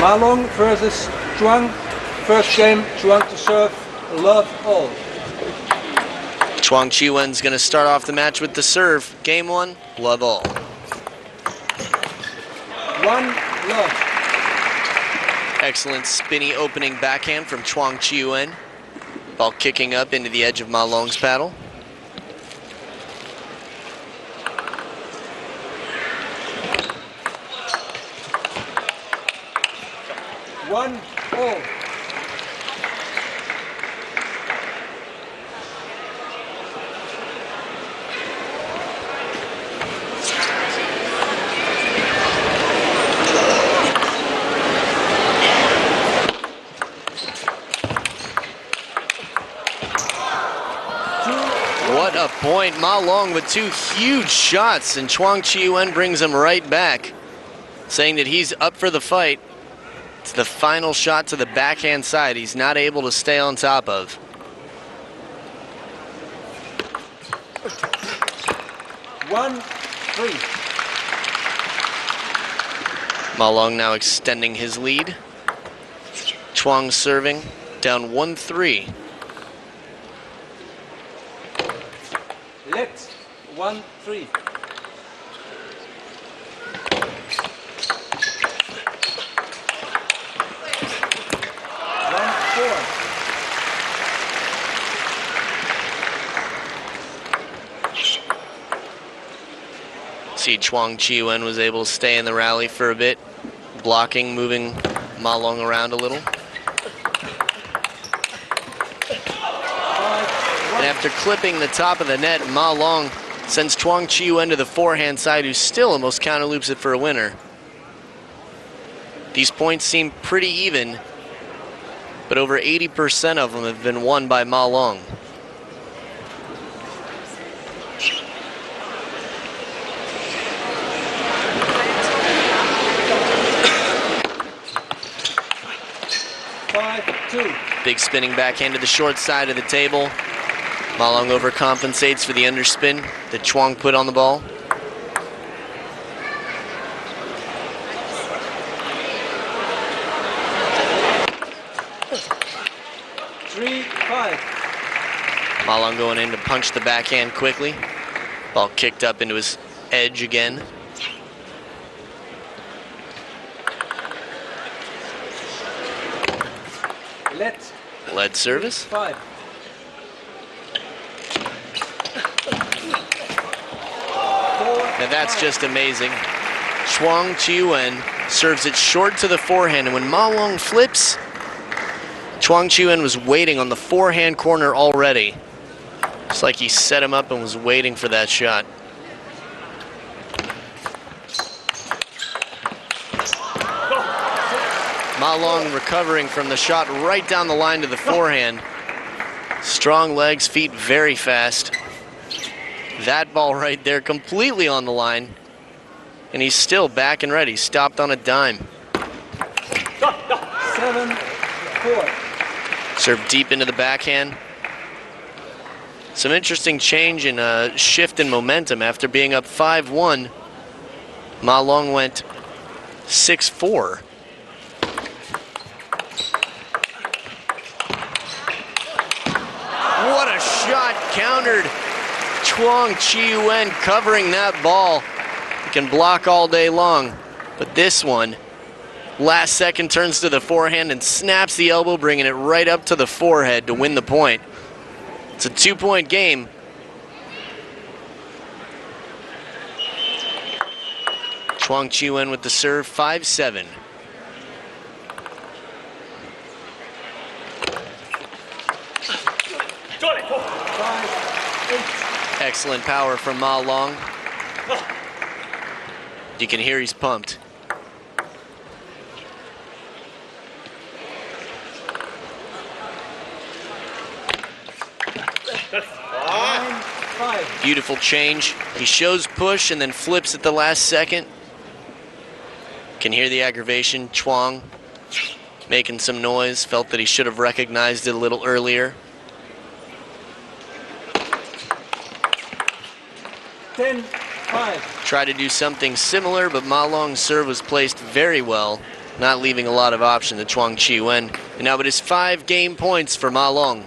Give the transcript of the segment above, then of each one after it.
Ma Long versus Chuang. First game, Chuang to serve, love all. CHUANG Chih-Yuan's going to start off the match with the serve. Game 1, love all. 1 love. Excellent spinny opening backhand from CHUANG Chih-Yuan. Ball kicking up into the edge of Ma Long's paddle. One all. What a point. Ma Long with 2 huge shots, and CHUANG Chih-Yuan brings him right back, saying that he's up for the fight. It's the final shot to the backhand side he's not able to stay on top of. 1-3. Ma Long now extending his lead. CHUANG serving, down 1-3. Let's 1-3. See, CHUANG Chih-Yuan was able to stay in the rally for a bit, blocking, moving Ma Long around a little. And after clipping the top of the net, Ma Long sends CHUANG Chih-Yuan to the forehand side, who still almost counterloops it for a winner. These points seem pretty even, but over 80% of them have been won by Ma Long. Big spinning backhand to the short side of the table. Ma Long overcompensates for the underspin that CHUANG put on the ball. Ma Long going in to punch the backhand quickly. Ball kicked up into his edge again. Lead service. 5. Now that's just amazing. CHUANG Chih-Yuan serves it short to the forehand, and when Ma Long flips, CHUANG Chih-Yuan was waiting on the forehand corner already. It's like he set him up and was waiting for that shot. Ma Long recovering from the shot right down the line to the forehand. Strong legs, feet very fast. That ball right there completely on the line. And he's still back and ready, stopped on a dime. 7-4. Serve deep into the backhand. Some interesting change in shift in momentum after being up 5-1. Ma Long went 6-4. What a shot, countered. CHUANG Chih-Yuan covering that ball. He can block all day long, but this one, last second turns to the forehand and snaps the elbow, bringing it right up to the forehead to win the point. It's a 2-point game. CHUANG Chih-Yuan with the serve, 5-7. Excellent power from Ma Long. You can hear he's pumped. Beautiful change. He shows push and then flips at the last second. Can hear the aggravation. CHUANG making some noise. Felt that he should have recognized it a little earlier. 10-5. Tried to do something similar, but Ma Long's serve was placed very well. not leaving a lot of option to CHUANG Chih-Yuan. And now it is 5 game points for Ma Long.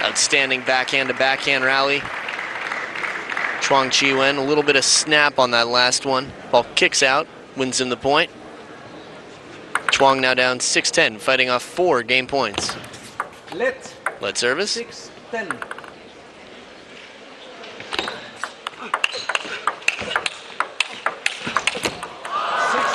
Outstanding backhand-to-backhand rally. CHUANG Chih-Yuan, a little bit of snap on that last one. Ball kicks out, wins him the point. CHUANG now down 6-10, fighting off 4 game points. Let service. 6-10.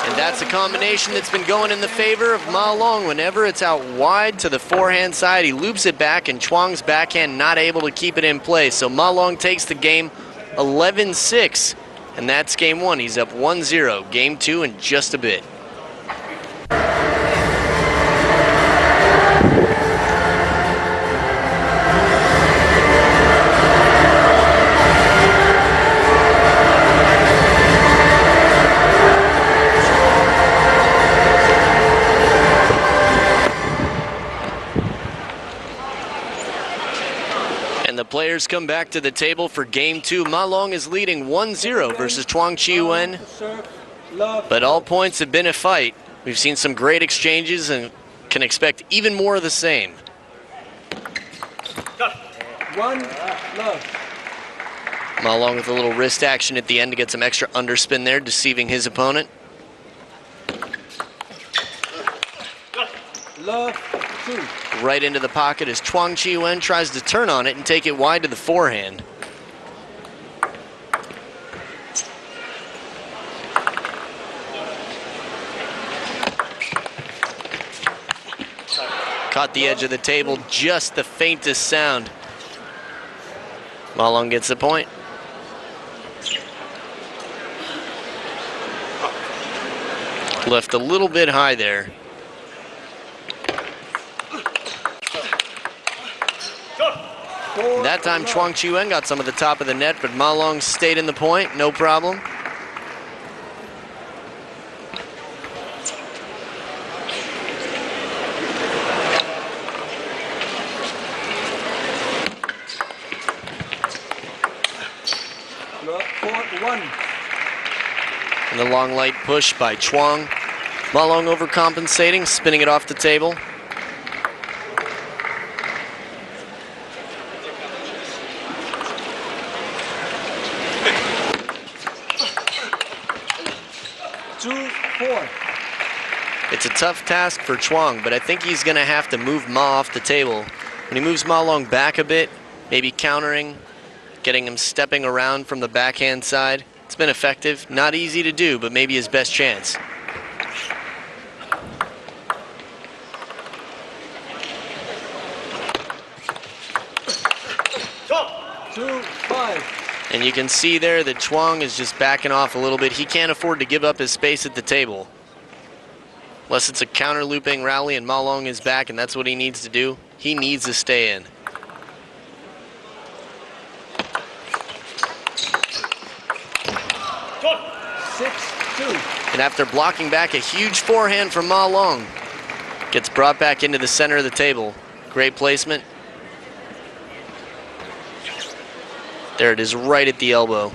And that's a combination that's been going in the favor of Ma Long. Whenever it's out wide to the forehand side, he loops it back, and CHUANG's backhand not able to keep it in place. So Ma Long takes the game 11-6, and that's game 1. He's up 1-0. Game 2 in just a bit. And the players come back to the table for game 2. Ma Long is leading 1-0 versus CHUANG Chih-Yuan, but all points have been a fight. We've seen some great exchanges and can expect even more of the same. 1-love. Ma Long with a little wrist action at the end to get some extra underspin there, deceiving his opponent. Love 2. Right into the pocket as CHUANG Chih-Yuan tries to turn on it and take it wide to the forehand. Caught the edge of the table, just the faintest sound. Ma Long gets the point. Left a little bit high there. That time CHUANG Chih-Yuan got some of the top of the net, but Ma Long stayed in the point, no problem. And the long light push by CHUANG. Ma Long overcompensating, spinning it off the table. It's a tough task for CHUANG, but I think he's going to have to move Ma off the table. When he moves Ma Long back a bit, maybe countering, getting him stepping around from the backhand side, it's been effective. Not easy to do, but maybe his best chance. And you can see there that CHUANG is just backing off a little bit. He can't afford to give up his space at the table. Unless it's a counter looping rally and Ma Long is back and that's what he needs to do. He needs to stay in. And after blocking back a huge forehand from Ma Long, gets brought back into the center of the table. Great placement. There it is, right at the elbow.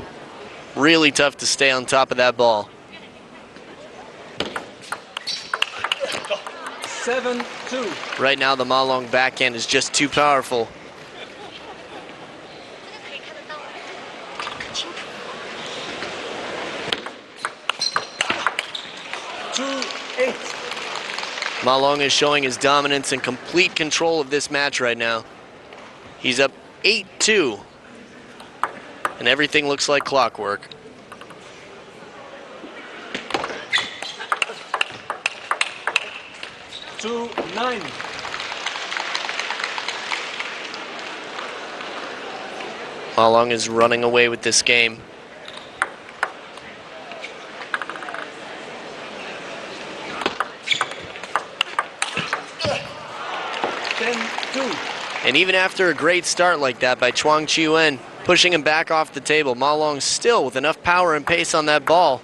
Really tough to stay on top of that ball. 7-2. Right now the Ma Long backhand is just too powerful. Ma Long is showing his dominance and complete control of this match right now. He's up 8-2. And everything looks like clockwork. Ma Long is running away with this game. And even after a great start like that by CHUANG Chih-Yuan, pushing him back off the table, Ma Long still with enough power and pace on that ball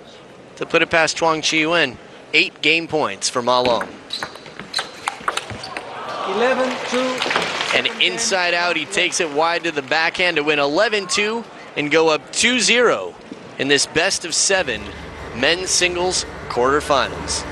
to put it past CHUANG Chih-Yuan. 8 game points for Ma Long. 11-2. And inside out. He takes it wide to the backhand to win 11-2 and go up 2-0 in this best of 7 men's singles quarterfinals.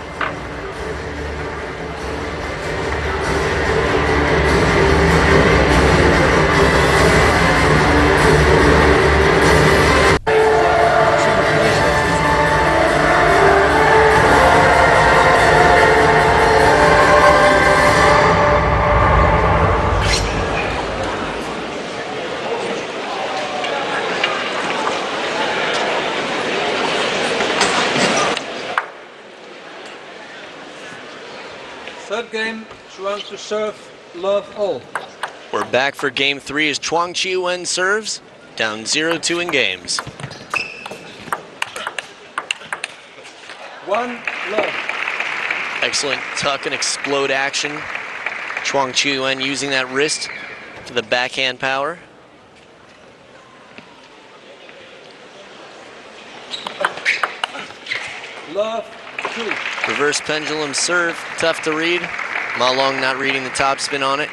Third game, Chuang to serve, love all. We're back for game 3 as CHUANG Chih-Yuan serves, down 0-2 in games. 1 love. Excellent tuck and explode action. CHUANG Chih-Yuan using that wrist for the backhand power. Love 2. Reverse pendulum serve, tough to read. Ma Long not reading the topspin on it.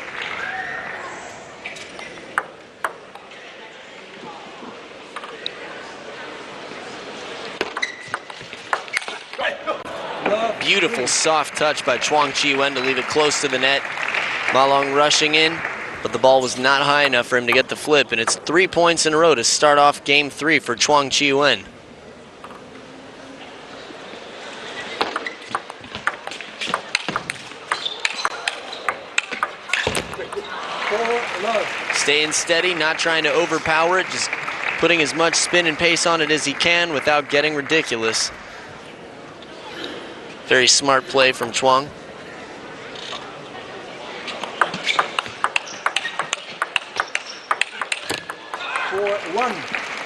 Beautiful soft touch by CHUANG Chih-Yuan to leave it close to the net. Ma Long rushing in, but the ball was not high enough for him to get the flip, and it's 3 points in a row to start off game 3 for CHUANG Chih-Yuan. Staying steady, not trying to overpower it, just putting as much spin and pace on it as he can without getting ridiculous. Very smart play from CHUANG.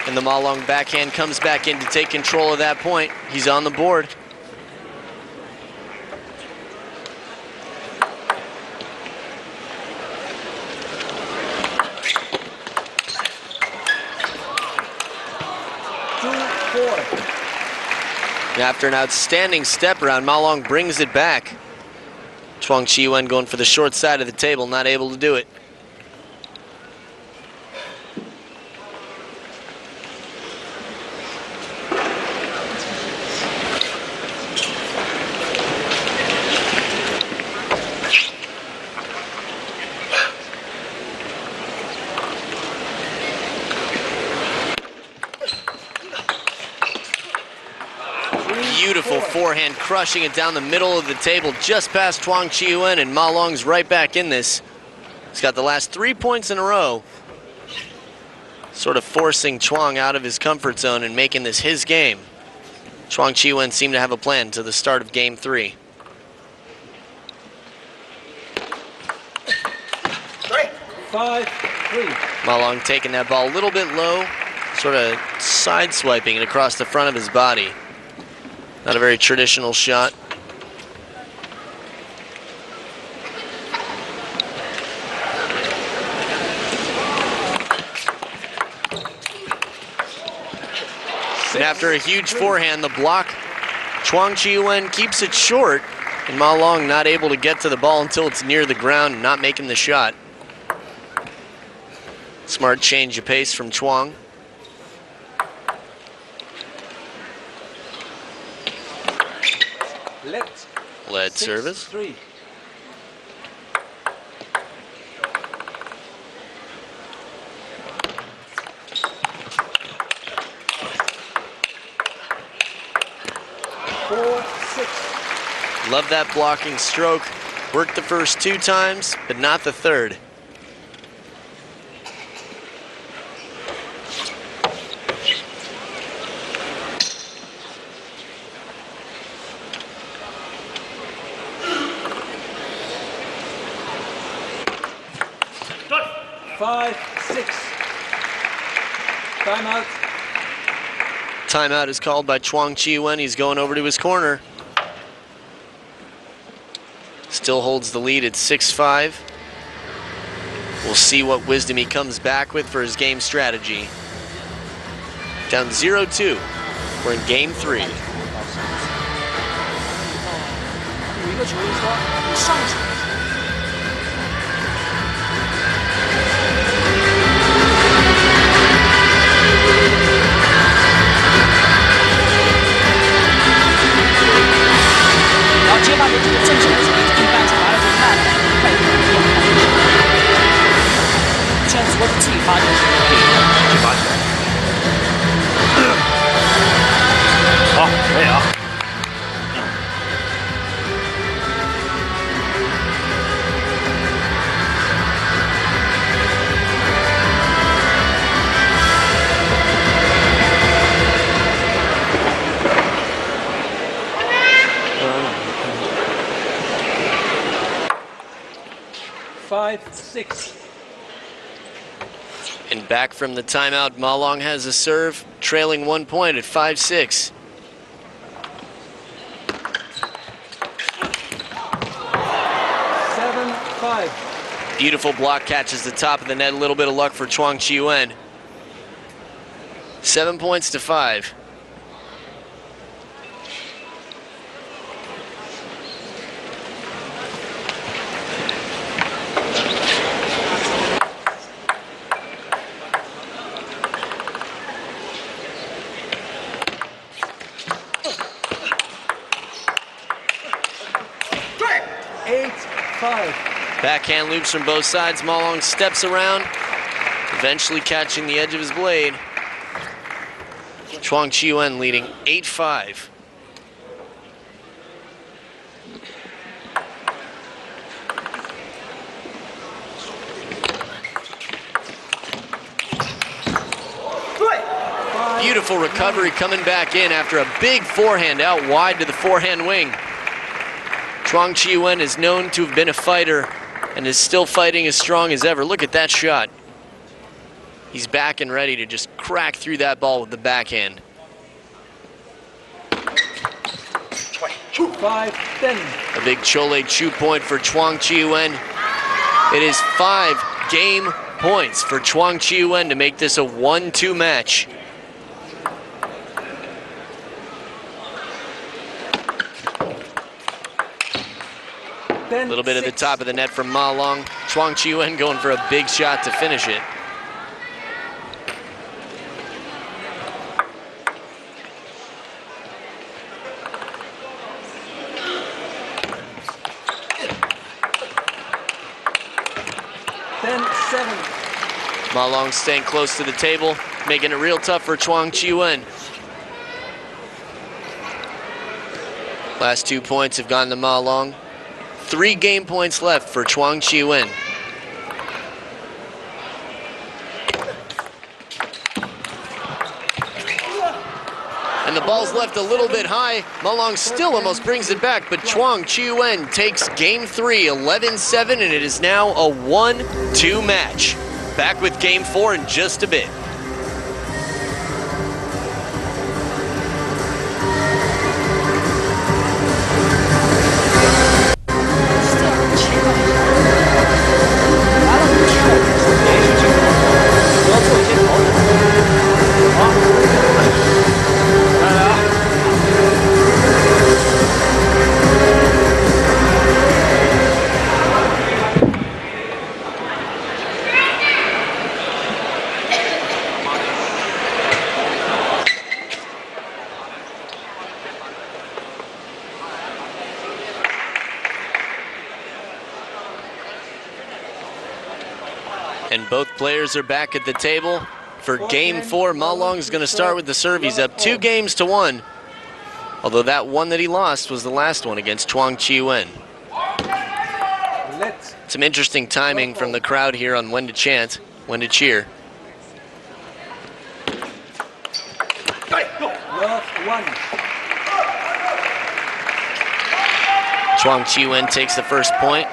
And the Ma Long backhand comes back in to take control of that point. He's on the board. After an outstanding step around, Ma Long brings it back. CHUANG Chih-Yuan going for the short side of the table, not able to do it. Beautiful forehand, crushing it down the middle of the table, just past CHUANG Chih-Yuan, and Ma Long's right back in this. He's got the last 3 points in a row, sort of forcing CHUANG out of his comfort zone and making this his game. CHUANG Chih-Yuan seemed to have a plan to the start of game 3. 5-3. Ma Long taking that ball a little bit low, sort of side swiping it across the front of his body. Not a very traditional shot. And after a huge forehand, the block, CHUANG Chih-Yuan keeps it short, and Ma Long not able to get to the ball until it's near the ground and not making the shot. Smart change of pace from CHUANG. Lead service. 3. Love that blocking stroke. Worked the first 2 times, but not the third. Timeout. Timeout is called by CHUANG Chih-Yuan. He's going over to his corner. Still holds the lead at 6-5. We'll see what wisdom he comes back with for his game strategy. Down 0-2. We're in game 3. 好，可以啊。5-6. And back from the timeout, Ma Long has a serve, trailing 1 point at 5-6. Beautiful block catches the top of the net. A little bit of luck for CHUANG Chih-Yuan. 7 points to 5. Backhand loops from both sides. Ma Long steps around, eventually catching the edge of his blade. CHUANG Chih-Yuan leading 8-5. Beautiful recovery coming back in after a big forehand out wide to the forehand wing. CHUANG Chih-Yuan is known to have been a fighter and is still fighting as strong as ever. Look at that shot. He's back and ready to just crack through that ball with the backhand. 5-10. A big Chole Chu point for CHUANG Chih-Yuan. It is 5 game points for CHUANG Chih-Yuan to make this a 1-2 match. A little bit at the top of the net from Ma Long. CHUANG Chih-Yuan going for a big shot to finish it. Ma Long staying close to the table, making it real tough for CHUANG Chih-Yuan. Last 2 points have gone to Ma Long. 3 game points left for CHUANG Chih-Yuan. And the ball's left a little bit high. Ma Long still almost brings it back, but CHUANG Chih-Yuan takes game 3, 11-7, and it is now a 1-2 match. Back with game 4 in just a bit. And both players are back at the table for game 4. Ma Long is going to start with the serve. He's up 2-1. Although that one that he lost was the last one against CHUANG Chih-Yuan. Some interesting timing from the crowd here on when to chant, when to cheer. CHUANG Chih-Yuan takes the first point.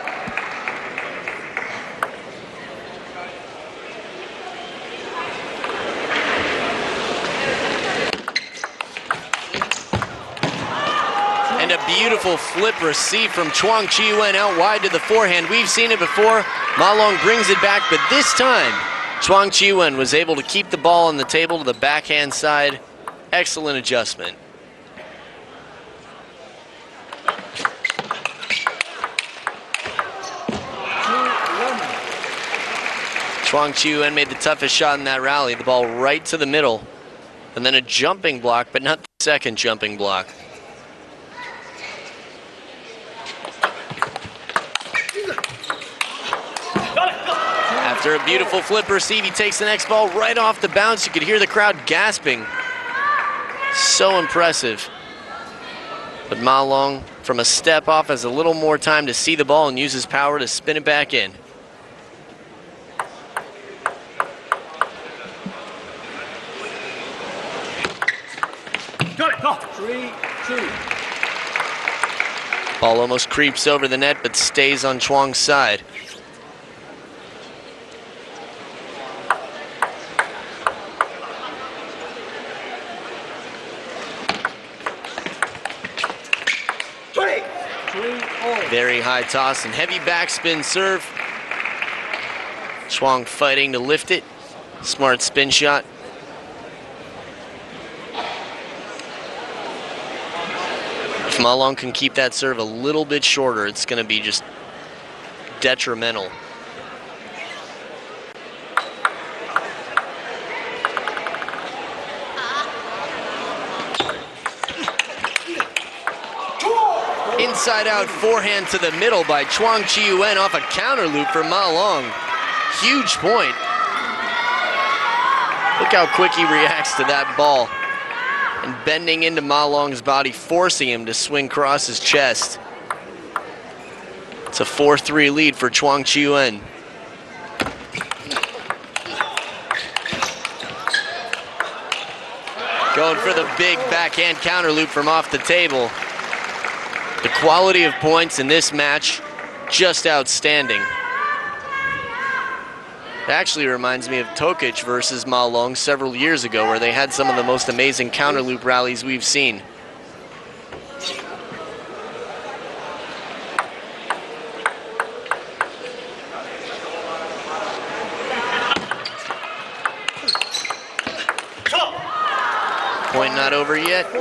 And a beautiful flip receive from CHUANG Chih-Yuan out wide to the forehand. We've seen it before. Ma Long brings it back, but this time, CHUANG Chih-Yuan was able to keep the ball on the table to the backhand side. Excellent adjustment. CHUANG Chih-Yuan made the toughest shot in that rally. The ball right to the middle. And then a jumping block, but not the second jumping block. After a beautiful flipper, Stevie takes the next ball right off the bounce. You could hear the crowd gasping. So impressive. But Ma Long, from a step off, has a little more time to see the ball and use his power to spin it back in. Got it, go. 3-2. Ball almost creeps over the net, but stays on Chuang's side. Very high toss and heavy backspin serve. Chuang fighting to lift it. Smart spin shot. If Ma Long can keep that serve a little bit shorter, it's going to be just detrimental. Inside out forehand to the middle by CHUANG Chih-Yuan off a counter loop for Ma Long. Huge point. Look how quick he reacts to that ball. And bending into Ma Long's body, forcing him to swing across his chest. It's a 4-3 lead for CHUANG Chih-Yuan. Going for the big backhand counter loop from off the table. The quality of points in this match, just outstanding. It actually reminds me of Tokic versus Ma Long several years ago, where they had some of the most amazing counter loop rallies we've seen. Point not over yet.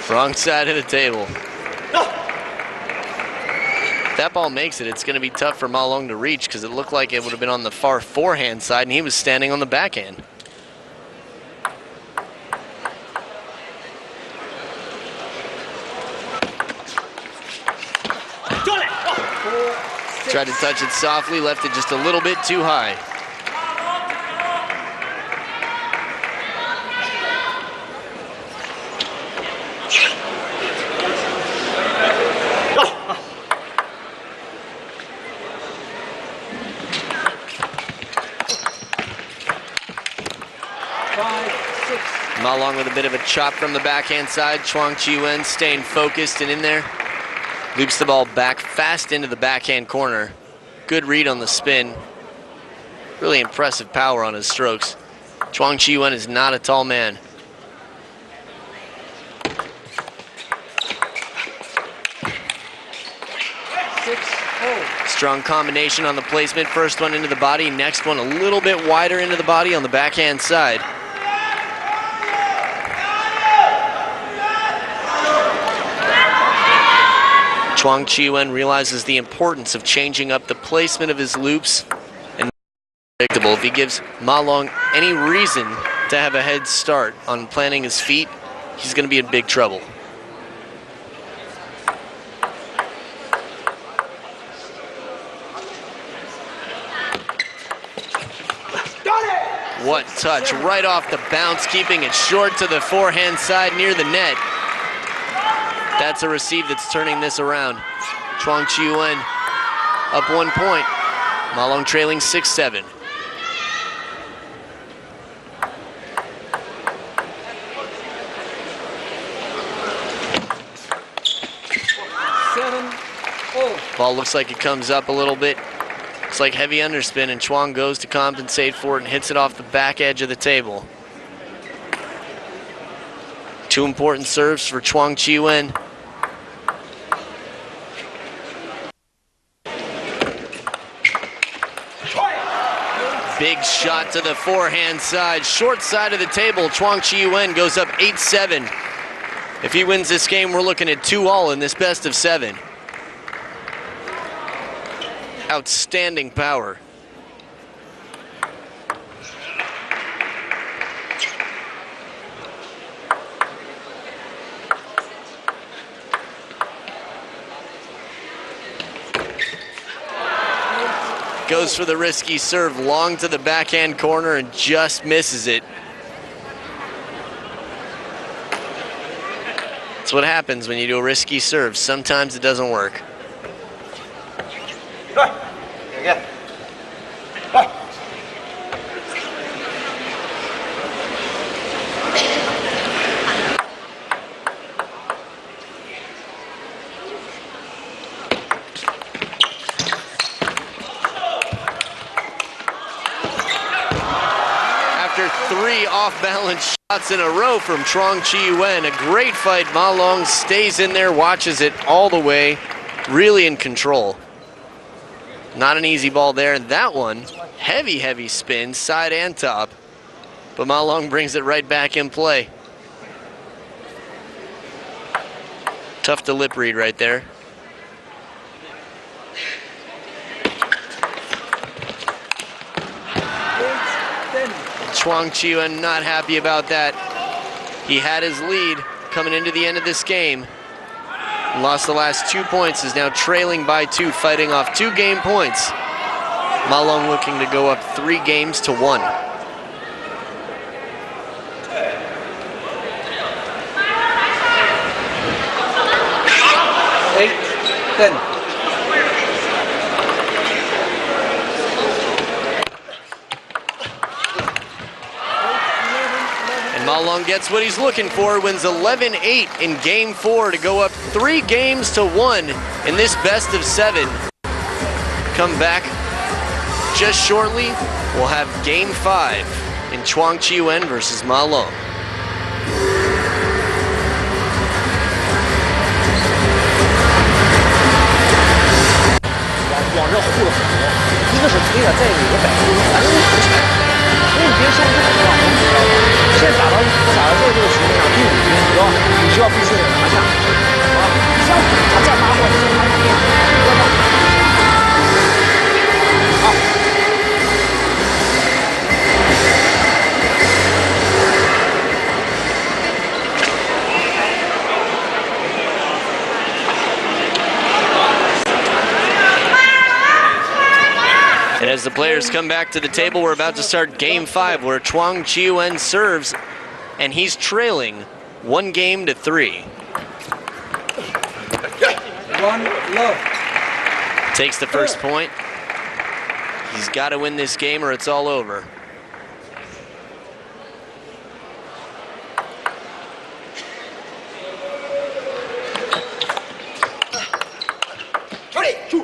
Wrong side of the table. If that ball makes it, it's going to be tough for Ma Long to reach, because it looked like it would have been on the far forehand side, and he was standing on the backhand. Tried to touch it softly, left it just a little bit too high. Ma Long with a bit of a chop from the backhand side. CHUANG Chih-Yuan staying focused and in there. Loops the ball back fast into the backhand corner. Good read on the spin. Really impressive power on his strokes. CHUANG Chih-Yuan is not a tall man. Strong combination on the placement. First one into the body, next one a little bit wider into the body on the backhand side. CHUANG Chih-Yuan realizes the importance of changing up the placement of his loops and predictable. If he gives Ma Long any reason to have a head start on planting his feet, he's going to be in big trouble. What touch, right off the bounce, keeping it short to the forehand side near the net. That's a receive that's turning this around. CHUANG Chih-Yuan up 1 point. Ma Long trailing 6-7. Ball looks like it comes up a little bit. It's like heavy underspin, and Chuang goes to compensate for it and hits it off the back edge of the table. Two important serves for CHUANG Chih-Yuan. Big shot to the forehand side, short side of the table. CHUANG Chih-Yuan goes up 8-7. If he wins this game, we're looking at 2-all in this best of 7. Outstanding power. Goes for the risky serve, long to the backhand corner and just misses it. That's what happens when you do a risky serve. Sometimes it doesn't work. After 3 off-balance shots in a row from CHUANG Chih-Yuan, a great fight. Ma Long stays in there, watches it all the way, really in control. Not an easy ball there, and that one, heavy spin, side and top. But Ma Long brings it right back in play. Tough to lip read right there. CHUANG Chih-Yuan not happy about that. He had his lead coming into the end of this game. Lost the last 2 points, is now trailing by 2, fighting off 2 game points. Ma Long looking to go up 3 games to 1. Ma Long gets what he's looking for, wins 11-8 in game 4 to go up 3 games to 1 in this best of 7. Come back just shortly, we'll have game 5 in CHUANG Chih-Yuan versus Ma Long. 往这护了很多，一个是推的，再一个有个摆动，反正很踩。所以你别说不好吧，你知道吧？现在打到这个局面上，第5局你需要必须得拿下，啊，像他这样拿过来，先拿下，知道吧？好。 And as the players come back to the table, we're about to start game 5, where CHUANG Chih-Yuan serves, and he's trailing 1 game to 3. 1 love. Takes the first point. He's got to win this game or it's all over.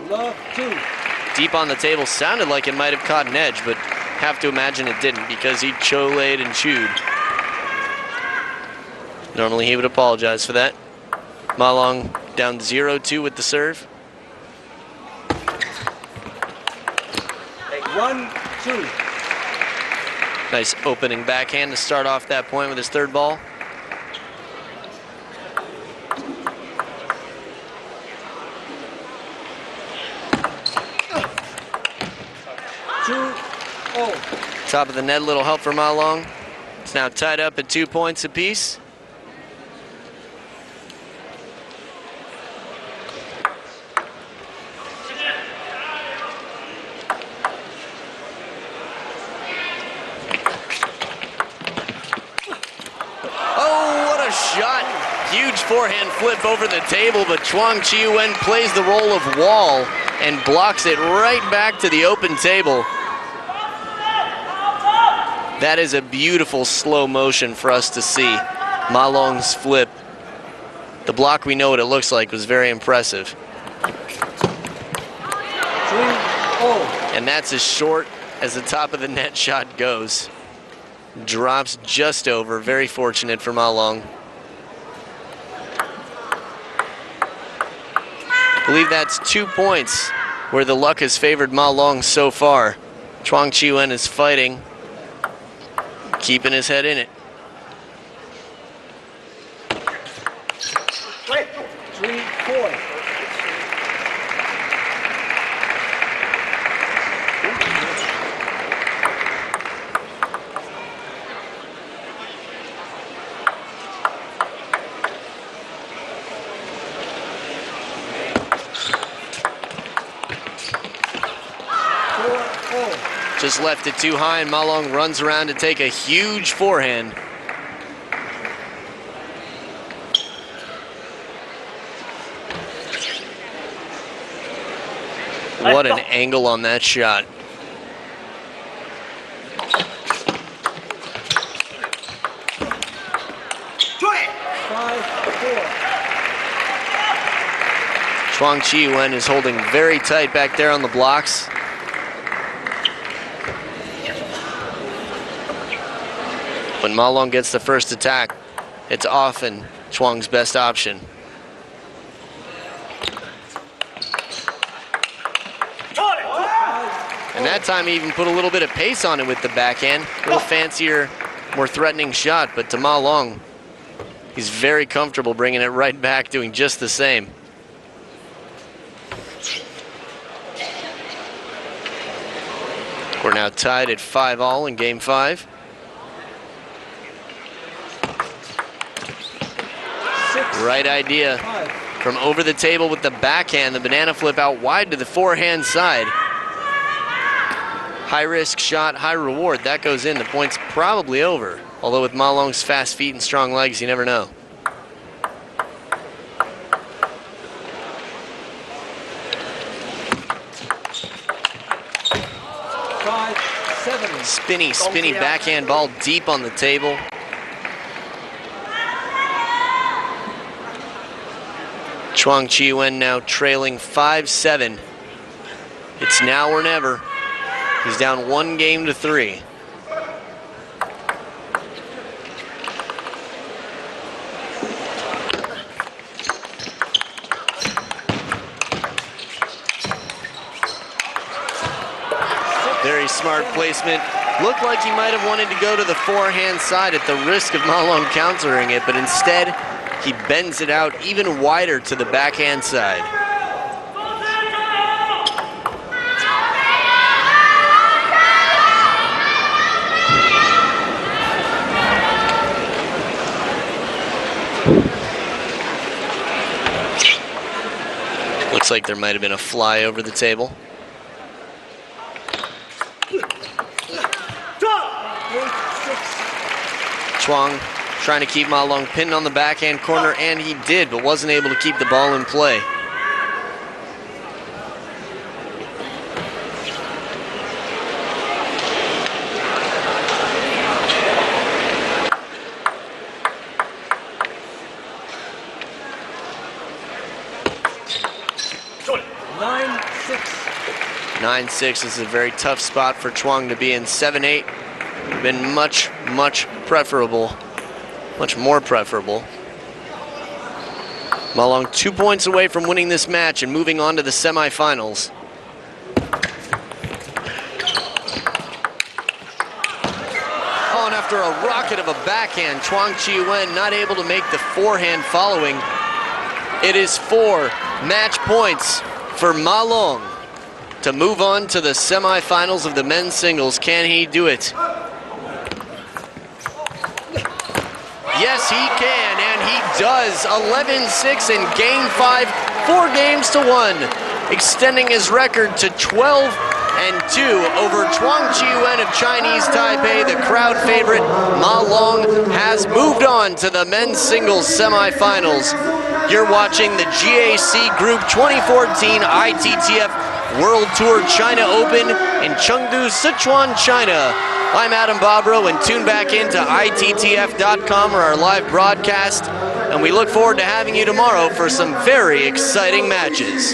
Love 2. Deep on the table, sounded like it might have caught an edge, but have to imagine it didn't because he cholayed and chewed. Normally he would apologize for that. Ma Long down 0-2 with the serve. 1-2. Nice opening backhand to start off that point with his third ball. Top of the net, little help for Ma Long. It's now tied up at 2 points apiece. Oh, what a shot. Huge forehand flip over the table, but CHUANG Chih-Yuan plays the role of wall and blocks it right back to the open table. That is a beautiful slow motion for us to see. Ma Long's flip. The block, we know what it looks like, was very impressive. 3-0. And that's as short as the top of the net shot goes. Drops just over. Very fortunate for Ma Long. I believe that's 2 points where the luck has favored Ma Long so far. CHUANG Chih-Yuan is fighting, keeping his head in it. 3-4. Just left it too high, and Ma Long runs around to take a huge forehand. What an angle on that shot. CHUANG Chih-Yuan is holding very tight back there on the blocks. When Ma Long gets the first attack, it's often CHUANG's best option. And that time he even put a little bit of pace on it with the backhand. A little fancier, more threatening shot, but to Ma Long, he's very comfortable bringing it right back, doing just the same. We're now tied at 5-all in game 5. Right idea from over the table with the backhand, the banana flip out wide to the forehand side. High risk shot, high reward. That goes in. The point's probably over. Although with Ma Long's fast feet and strong legs, you never know. Spinny backhand ball deep on the table. CHUANG Chih-Yuan now trailing 5-7. It's now or never. He's down 1 game to 3. Very smart placement. Looked like he might have wanted to go to the forehand side at the risk of Ma Long countering it, but instead he bends it out even wider to the backhand side. Looks like there might have been a fly over the table. CHUANG trying to keep Ma Long pinned on the backhand corner, and he did, but wasn't able to keep the ball in play. Nine six is a very tough spot for CHUANG to be in. 7-8 been much preferable, much more preferable. Ma Long 2 points away from winning this match and moving on to the semifinals. Oh, and after a rocket of a backhand, CHUANG Chih-Yuan not able to make the forehand following. It is 4 match points for Ma Long to move on to the semifinals of the men's singles. Can he do it? Yes, he can, and he does. 11-6 in game 5, 4 games to 1, extending his record to 12-2 over CHUANG Chih-Yuan of Chinese Taipei. The crowd favorite, Ma Long, has moved on to the men's singles semifinals. You're watching the GAC Group 2014 ITTF World Tour China Open in Chengdu, Sichuan, China. I'm Adam Bobrow, and tune back into ITTF.com or our live broadcast, and we look forward to having you tomorrow for some very exciting matches.